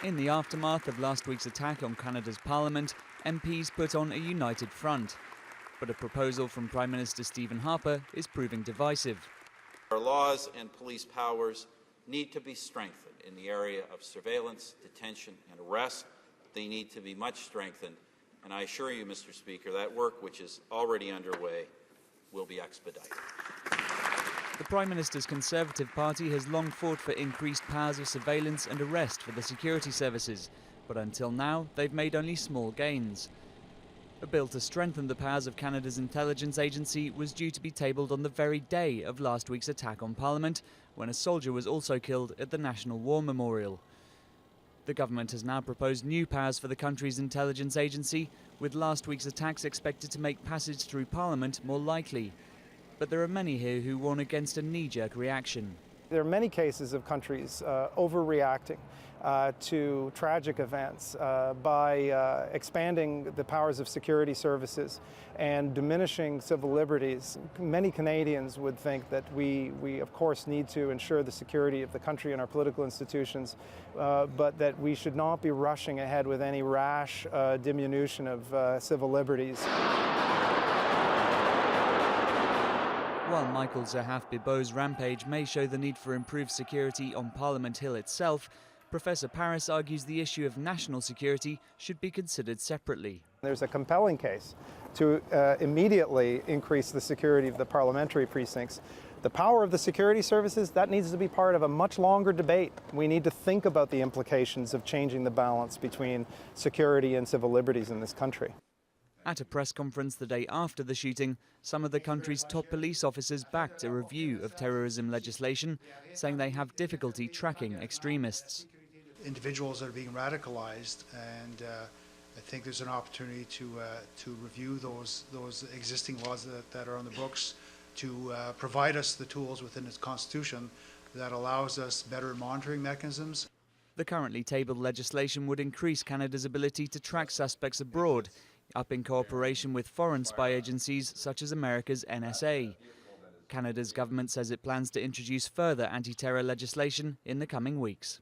In the aftermath of last week's attack on Canada's Parliament, MPs put on a united front. But a proposal from Prime Minister Stephen Harper is proving divisive. Our laws and police powers need to be strengthened in the area of surveillance, detention and arrest. They need to be much strengthened. And I assure you, Mr. Speaker, that work, which is already underway, will be expedited. The Prime Minister's Conservative Party has long fought for increased powers of surveillance and arrest for the security services, but until now they've made only small gains. A bill to strengthen the powers of Canada's intelligence agency was due to be tabled on the very day of last week's attack on Parliament, when a soldier was also killed at the National War Memorial. The government has now proposed new powers for the country's intelligence agency, with last week's attacks expected to make passage through Parliament more likely. But there are many here who warn against a knee-jerk reaction. There are many cases of countries overreacting to tragic events by expanding the powers of security services and diminishing civil liberties. Many Canadians would think that we of course need to ensure the security of the country and our political institutions, but that we should not be rushing ahead with any rash diminution of civil liberties. While Michael Zehaf-Bibeau's rampage may show the need for improved security on Parliament Hill itself, Professor Paris argues the issue of national security should be considered separately. There's a compelling case to immediately increase the security of the parliamentary precincts. The power of the security services, that needs to be part of a much longer debate. We need to think about the implications of changing the balance between security and civil liberties in this country. At a press conference the day after the shooting, some of the country's top police officers backed a review of terrorism legislation, saying they have difficulty tracking extremists. Individuals are being radicalized, and I think there's an opportunity to review those existing laws that are on the books, to provide us the tools within its constitution that allows us better monitoring mechanisms. The currently tabled legislation would increase Canada's ability to track suspects abroad, up in cooperation with foreign spy agencies such as America's NSA. Canada's government says it plans to introduce further anti-terror legislation in the coming weeks.